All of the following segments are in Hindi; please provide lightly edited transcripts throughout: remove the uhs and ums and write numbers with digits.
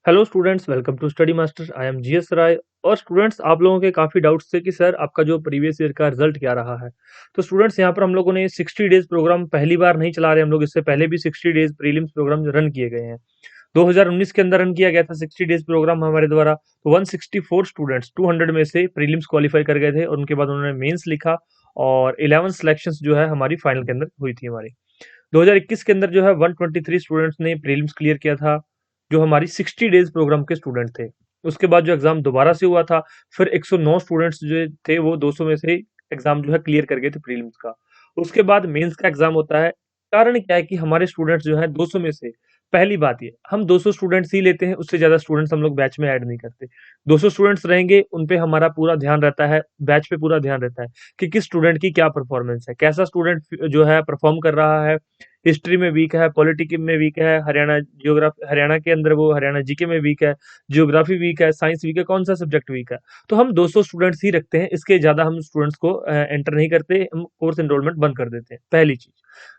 Hello students, welcome to study master. I am GS Rai. और स्टूडेंट्स, आप लोगों के काफ़ी डाउट्स थे कि सर आपका जो प्रीवियस ईयर का रिजल्ट क्या रहा है। तो स्टूडेंट्स, यहाँ पर हम लोगों ने 60 डेज प्रोग्राम पहली बार नहीं चला रहे हम लोग। इससे पहले भी 60 डेज प्रीलिम्स प्रोग्राम रन किए गए हैं। 2019 के अंदर रन किया गया था 60 डेज प्रोग्राम हमारे द्वारा। तो 164 स्टूडेंट्स 200 में से प्रीलिम्स क्वालिफाई कर गए थे और उनके बाद उन्होंने मेंस लिखा। और 11 सिलेक्शंस जो है हमारी फाइनल के अंदर हुई थी हमारी। 2021 के अंदर जो है 123 स्टूडेंट्स ने प्रीलिम्स क्लियर किया था, जो हमारी 60 डेज प्रोग्राम के स्टूडेंट थे। उसके बाद जो एग्जाम दोबारा से हुआ था, फिर 109 स्टूडेंट्स जो थे वो 200 में से एग्जाम जो है क्लियर कर गए थे प्रीलिम्स का। उसके बाद मेंस का एग्जाम होता है। कारण क्या है कि हमारे स्टूडेंट्स जो है 200 में से, पहली बात ये, हम 200 स्टूडेंट्स ही लेते हैं, उससे ज्यादा स्टूडेंट्स हम लोग बैच में ऐड नहीं करते। 200 स्टूडेंट्स रहेंगे, उन पे हमारा पूरा ध्यान रहता है, बैच पे पूरा ध्यान रहता है कि किस स्टूडेंट की क्या परफॉर्मेंस है, कैसा स्टूडेंट जो है परफॉर्म कर रहा है। हिस्ट्री में वीक है, पॉलिटिक्स में वीक है, हरियाणा के अंदर वो हरियाणा जीके में वीक है, जियोग्राफी वीक है, साइंस वीक है, कौन सा सब्जेक्ट वीक है। तो हम 200 स्टूडेंट्स ही रखते हैं, इसके ज्यादा हम स्टूडेंट्स को एंटर नहीं करते, हम कोर्स एनरोलमेंट बंद कर देते हैं, पहली चीज।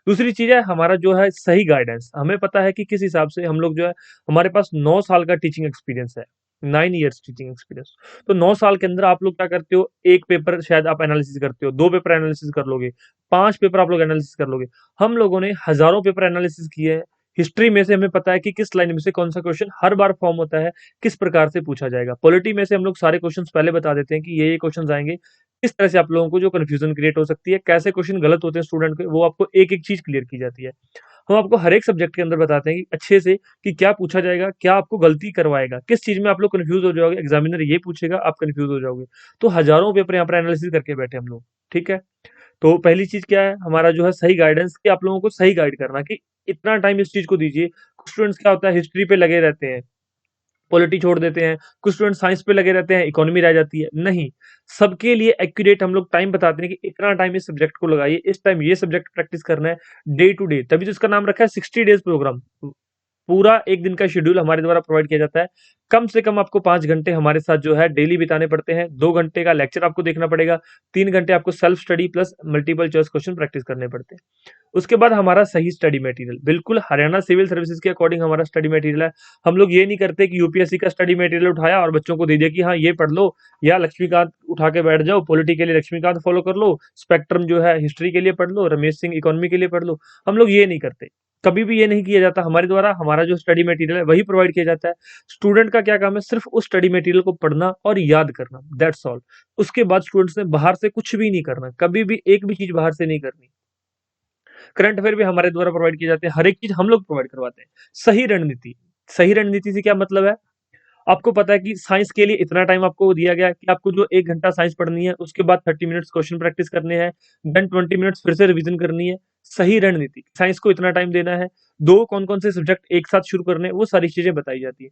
दूसरी चीज है हमारा जो है सही गाइडेंस। हमें पता है कि किस हिसाब से हम लोग जो है, हमारे पास 9 साल का टीचिंग एक्सपीरियंस है, 9 ईयर्स टीचिंग एक्सपीरियंस। तो 9 साल के अंदर आप लोग क्या करते हो, एक पेपर शायद आप एनालिसिस करते हो, 2 पेपर एनालिसिस कर लोगे, 5 पेपर आप लोग एनालिसिस कर लोगे। हम लोगों ने हजारों पेपर एनालिसिस किए हैं। हिस्ट्री में से हमें पता है कि किस लाइन में से कौन सा क्वेश्चन हर बार फॉर्म होता है, किस प्रकार से पूछा जाएगा। पॉलिटी में से हम लोग सारे क्वेश्चंस पहले बता देते हैं कि ये क्वेश्चंस आएंगे, किस तरह से आप लोगों को जो कंफ्यूजन क्रिएट हो सकती है, कैसे क्वेश्चन गलत होते हैं स्टूडेंट के, वो आपको एक एक चीज क्लियर की जाती है। हम आपको हर एक सब्जेक्ट के अंदर बताते हैं कि अच्छे से कि क्या पूछा जाएगा, क्या आपको गलती करवाएगा, किस चीज में आप लोग कंफ्यूज हो जाओगे, एग्जामिनर ये पूछेगा आप कंफ्यूज हो जाओगे। तो हजारों पेपर यहाँ पर एनालिसिस करके बैठे हम लोग। ठीक है। तो पहली चीज क्या है हमारा जो है सही गाइडेंस, कि आप लोगों को सही गाइड करना कि इतना टाइम इस चीज को दीजिए। कुछ स्टूडेंट्स क्या होता है, हिस्ट्री पे लगे रहते हैं, पॉलिटी छोड़ देते हैं। कुछ स्टूडेंट साइंस पे लगे रहते हैं, इकोनॉमी रह जाती है। नहीं, सबके लिए एक्यूरेट हम लोग टाइम बताते हैं कि इतना टाइम इस सब्जेक्ट को लगाइए, इस टाइम ये सब्जेक्ट प्रैक्टिस करना है, डे टू डे। तभी तो इसका नाम रखा है 60 डेज प्रोग्राम। पूरा एक दिन का शेड्यूल हमारे द्वारा प्रोवाइड किया जाता है। कम से कम आपको 5 घंटे हमारे साथ जो है डेली बिताने पड़ते हैं। 2 घंटे का लेक्चर आपको देखना पड़ेगा। 3 घंटे आपको self study plus multiple choice question practice करने पड़ते हैं। उसके बाद हमारा सही स्टडी मटेरियल, बिल्कुल हरियाणा सिविल सर्विसेज के अकॉर्डिंग हमारा स्टडी मटेरियल है। हम लोग ये नहीं करते कि यूपीएससी का स्टडी मटेरियल उठाया और बच्चों को दे दिया कि हाँ ये पढ़ लो, या लक्ष्मीकांत उठा के बैठ जाओ, पॉलिटी के लिए लक्ष्मीकांत फॉलो कर लो, स्पेक्ट्रम जो है हिस्ट्री के लिए पढ़ लो, रमेश सिंह इकोनॉमी के लिए पढ़ लो। हम लोग ये नहीं करते, कभी भी ये नहीं किया जाता हमारे द्वारा। हमारा जो स्टडी मटेरियल है वही प्रोवाइड किया जाता है। स्टूडेंट का क्या काम है, सिर्फ उस स्टडी मटेरियल को पढ़ना और याद करना, दैट्स ऑल। उसके बाद स्टूडेंट्स ने बाहर से कुछ भी नहीं करना, कभी भी एक भी चीज बाहर से नहीं करनी। करंट अफेयर भी हमारे द्वारा प्रोवाइड किए जाते हैं, हर एक चीज हम लोग प्रोवाइड करवाते हैं। सही रणनीति, सही रणनीति से क्या मतलब है, आपको पता है कि साइंस के लिए इतना टाइम आपको दिया गया है कि आपको जो 1 घंटा साइंस पढ़नी है, उसके बाद 30 मिनट्स क्वेश्चन प्रैक्टिस करने हैं, देन 20 मिनट्स फिर से रिवीजन करनी है। सही रणनीति, साइंस को इतना टाइम देना है, दो कौन कौन से सब्जेक्ट एक साथ शुरू करने हैं, वो सारी चीजें बताई जाती है।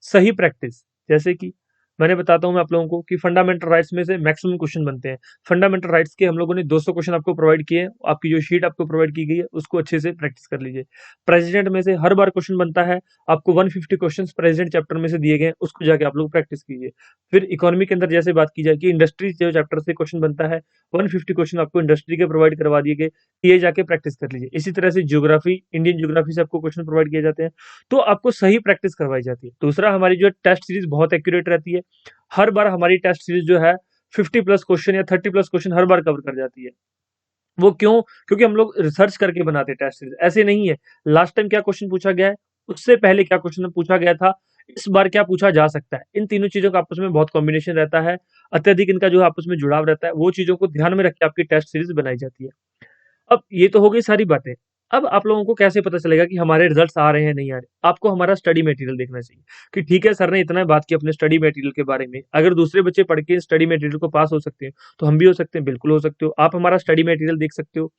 सही प्रैक्टिस, जैसे कि मैंने बताता हूँ मैं आप लोगों को कि फंडामेंटल राइट्स में से मैक्सिमम क्वेश्चन बनते हैं। फंडामेंटल राइट्स के हम लोगों ने 200 क्वेश्चन आपको प्रोवाइड किए हैं। आपकी जो शीट आपको प्रोवाइड की गई है उसको अच्छे से प्रैक्टिस कर लीजिए। प्रेसिडेंट में से हर बार क्वेश्चन बनता है, आपको 150 क्वेश्चंस प्रेजेंट चैप्टर में से दिए गए हैं, उसको जाके आप लोग प्रैक्टिस कीजिए। फिर इकोनॉमी के अंदर जैसे बात की जाए कि इंडस्ट्री जो चैप्टर से क्वेश्चन बनता है, 150 क्वेश्चन आपको इंडस्ट्री के प्रोवाइड करवा दिए गए, ये जाके प्रैक्टिस कर लीजिए। इसी तरह से ज्योग्राफी, इंडियन ज्योग्राफी से आपको क्वेश्चन प्रोवाइड किए जाते हैं, तो आपको सही प्रैक्टिस करवाई जाती है। दूसरा, हमारी जो टेस्ट सीरीज बहुत एक्यूरेट रहती है। हर बार हमारी टेस्ट सीरीज जो है 50+ क्वेश्चन या 30+ क्वेश्चन हर बार कवर कर जाती है। वो क्यों? क्योंकि हम लोग रिसर्च करके बनाते हैं टेस्ट सीरीज, ऐसे नहीं है लास्ट टाइम क्या क्वेश्चन पूछा गया है, उससे पहले क्या क्वेश्चन पूछा गया था, इस बार क्या पूछा जा सकता है। इन तीनों चीजों का आपस में बहुत कॉम्बिनेशन रहता है, अत्यधिक इनका जो आपस में जुड़ाव रहता है, वो चीजों को ध्यान में रख के आपकी टेस्ट सीरीज बनाई जाती है। अब ये तो हो गई सारी बातें। अब आप लोगों को कैसे पता चलेगा कि हमारे रिजल्ट्स आ रहे हैं नहीं आ रहे? आपको हमारा स्टडी मटेरियल देखना चाहिए कि ठीक है सर ने इतना बात की अपने स्टडी मटेरियल के बारे में, अगर दूसरे बच्चे पढ़ के स्टडी मटेरियल को पास हो सकते हैं तो हम भी हो सकते हैं, बिल्कुल हो सकते हो। आप हमारा स्टडी मटेरियल देख सकते हो।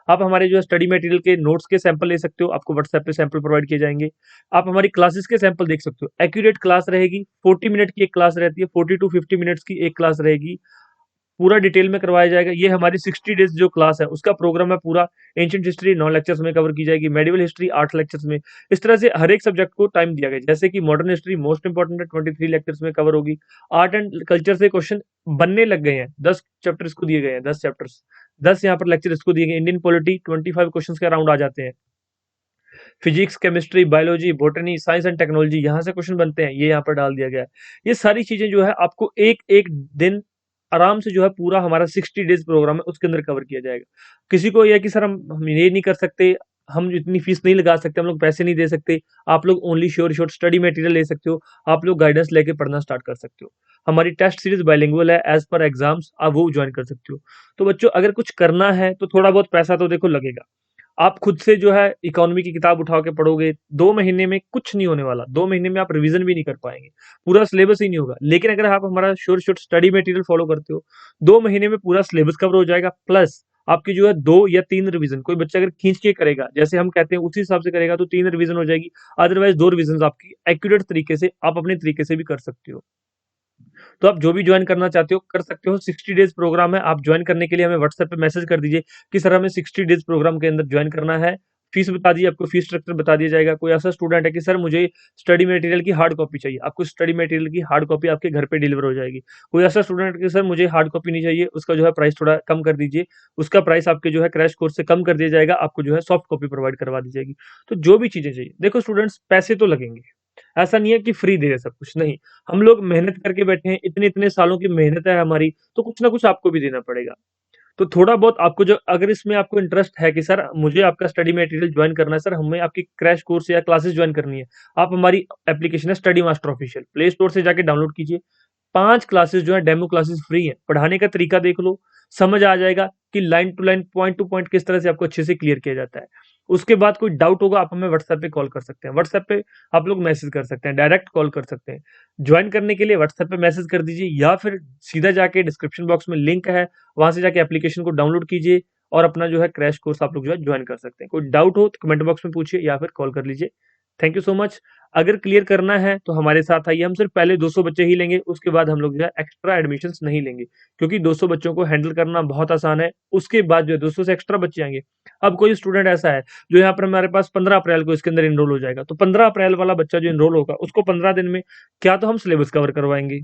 आप हमारे जो स्टडी मटेरियल के नोट्स के सैंपल ले सकते हो, आपको व्हाट्सएप पे सैंपल प्रोवाइड किए जाएंगे। आप हमारी क्लासेस के सैंपल देख सकते हो, एक्यूरेट क्लास रहेगी। 40 मिनट की एक क्लास रहती है, 40 to 50 मिनट्स की एक क्लास रहेगी, पूरा डिटेल में करवाया जाएगा। ये हमारी 60 डेज जो क्लास है उसका प्रोग्राम है पूरा। एंशिएंट हिस्ट्री 9 लेक्चर्स में कवर की जाएगी, मेडिवल हिस्ट्री 8 लेक्चर्स में। इस तरह से हर एक सब्जेक्ट को टाइम दिया गया है। जैसे कि मॉडर्न हिस्ट्री मोस्ट इंपॉर्टेंट है, 23 लेक्चर्स में कवर होगी। आर्ट एंड कल्चर से क्वेश्चन बनने लग गए हैं, 10 चैप्टर इसको दिए गए हैं, 10 चैप्टर्स, 10 यहाँ पर लेक्चर इसको दिए गए। इंडियन पॉलिटी 25 क्वेश्चन के अराउंड आ जाते हैं। Physics, chemistry, biology, botany, science and technology यहाँ से क्वेश्चन बनते हैं, ये यहाँ पर डाल दिया गया है। ये सारी चीजें जो है आपको एक एक दिन आराम से जो है पूरा हमारा 60 डेज प्रोग्राम है उसके अंदर कवर किया जाएगा। किसी को यह कि सर हम ये नहीं कर सकते, हम इतनी फीस नहीं लगा सकते, हम लोग पैसे नहीं दे सकते, आप लोग only sure short study material ले सकते हो, आप लोग गाइडेंस लेके पढ़ना स्टार्ट कर सकते हो। हमारी टेस्ट सीरीज बाइलिंगुअल है, एज पर एग्जाम्स आप वो ज्वाइन कर सकते हो। तो बच्चों अगर कुछ करना है तो थोड़ा बहुत पैसा तो देखो लगेगा। आप खुद से जो है इकोनॉमी की किताब उठा के पढ़ोगे, 2 महीने में कुछ नहीं होने वाला। 2 महीने में आप रिवीजन भी नहीं कर पाएँगे, पूरा सिलेबस ही नहीं होगा। लेकिन अगर आप हमारा sure short study material follow करते हो, 2 महीने में पूरा सिलेबस कवर हो जाएगा, प्लस आपकी जो है 2 या 3 रिवीजन, कोई बच्चा अगर खींच के करेगा, जैसे हम कहते हैं उसी हिसाब से करेगा तो 3 रिवीजन हो जाएगी। अदरवाइज़ 2 रिवीजन आपकी एक्यूरेट तरीके से आप अपने तरीके से भी कर सकते हो। तो आप जो भी ज्वाइन करना चाहते हो कर सकते हो। 60 डेज प्रोग्राम है। आप ज्वाइन करने के लिए हमें व्हाट्सएप पे मैसेज कर दीजिए कि सर हमें 60 डेज प्रोग्राम के अंदर ज्वाइन करना है। फीस बता दीजिए, आपको फीस स्ट्रक्चर बता दिया जाएगा। कोई ऐसा स्टूडेंट है कि सर मुझे स्टडी मटेरियल की हार्ड कॉपी चाहिए, आपको स्टडी मटेरियल की हार्ड कॉपी आपके घर पे डिलीवर हो जाएगी। कोई ऐसा स्टूडेंट कि सर मुझे हार्ड कॉपी नहीं चाहिए, उसका जो है प्राइस थोड़ा कम कर दीजिए, उसका प्राइस आपके जो है क्रैश कोर्स से कम कर दिया जाएगा, आपको जो है सॉफ्ट कॉपी प्रोवाइड करवा दी जाएगी। तो जो भी चीजें चाहिए, देखो स्टूडेंट्स पैसे तो लगेंगे, ऐसा नहीं है कि फ्री दे रहे सब कुछ, नहीं। हम लोग मेहनत करके बैठे हैं, इतने-इतने सालों की मेहनत है हमारी, तो कुछ ना कुछ आपको भी देना पड़ेगा। तो थोड़ा बहुत आपको जो अगर इसमें आपको इंटरेस्ट है कि सर मुझे आपका स्टडी मटेरियल ज्वाइन करना है, सर हमें आपकी क्रैश कोर्स या क्लासेस ज्वाइन करनी है, आप हमारी एप्लीकेशन है study master official, play store से जाके डाउनलोड कीजिए। 5 क्लासेस जो है डेमो क्लासेस फ्री हैं, पढ़ाने का तरीका देख लो, समझ आ जाएगा कि line to line, point to point किस तरह से आपको अच्छे से क्लियर किया जाता है। उसके बाद कोई डाउट होगा आप हमें व्हाट्सएप पे कॉल कर सकते हैं, व्हाट्सएप पे आप लोग मैसेज कर सकते हैं, डायरेक्ट कॉल कर सकते हैं। ज्वाइन करने के लिए व्हाट्सएप पे मैसेज कर दीजिए या फिर सीधा जाके डिस्क्रिप्शन बॉक्स में लिंक है, वहां से जाके एप्लीकेशन को डाउनलोड कीजिए और अपना जो है क्रैश कोर्स आप लोग जो है ज्वाइन कर सकते हैं। कोई डाउट हो तो कमेंट बॉक्स में पूछिए या फिर कॉल कर लीजिए। Thank you so much. अगर क्लियर करना है तो हमारे साथ आइए, हम सिर्फ पहले 200 बच्चे ही लेंगे, उसके बाद हम लोग जो है एक्स्ट्रा एडमिशन्स नहीं लेंगे, क्योंकि 200 बच्चों को हैंडल करना बहुत आसान है। उसके बाद जो है 200 से एक्स्ट्रा बच्चे आएंगे। अब कोई स्टूडेंट ऐसा है जो यहाँ पर हमारे पास 15 अप्रैल को इसके अंदर इनरोल हो जाएगा, तो 15 अप्रैल वाला बच्चा जो इनरोल होगा उसको 15 दिन में क्या तो हम सिलेबस कवर करवाएंगे,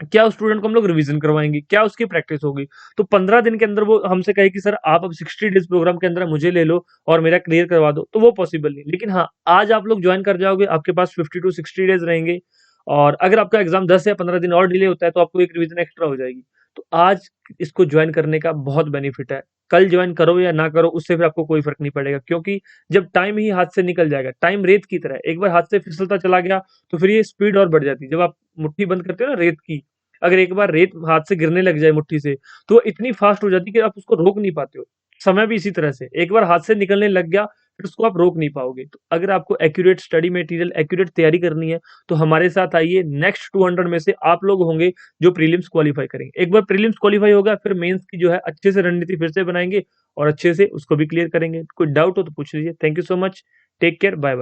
क्या उस स्टूडेंट को हम लोग रिवीजन करवाएंगे, क्या उसकी प्रैक्टिस होगी। तो 15 दिन के अंदर वो हमसे कहे कि सर आप अब 60 डेज प्रोग्राम के अंदर मुझे ले लो और मेरा क्लियर करवा दो, तो वो पॉसिबल नहीं। लेकिन हाँ, आज आप लोग ज्वाइन कर जाओगे, आपके पास 50 टू 60 डेज रहेंगे और अगर आपका एग्जाम 10 या 15 दिन और डिले होता है तो आपको एक रिवीजन एक्स्ट्रा हो जाएगी। तो आज इसको ज्वाइन करने का बहुत बेनिफिट है। कल ज्वाइन करो या ना करो उससे फिर आपको कोई फर्क नहीं पड़ेगा, क्योंकि जब टाइम ही हाथ से निकल जाएगा, टाइम रेत की तरह है, एक बार हाथ से फिसलता चला गया तो फिर ये स्पीड और बढ़ जाती है। जब आप मुट्ठी बंद करते हो ना रेत की, अगर एक बार रेत हाथ से गिरने लग जाए मुट्ठी से, तो वो इतनी फास्ट हो जाती है कि आप उसको रोक नहीं पाते हो। समय भी इसी तरह से, एक बार हाथ से निकलने लग गया, फिर उसको आप रोक नहीं पाओगे। तो अगर आपको एक्यूरेट स्टडी मटेरियल, एक्यूरेट तैयारी करनी है, तो हमारे साथ आइए। नेक्स्ट 200 में से आप लोग होंगे जो प्रीलिम्स क्वालीफाई करेंगे। एक बार प्रीलिम्स क्वालीफाई होगा, फिर मेंस की जो है अच्छे से रणनीति फिर से बनाएंगे और अच्छे से उसको भी क्लियर करेंगे। कोई डाउट हो तो पूछ लीजिए। Thank you so much. Take care. Bye bye.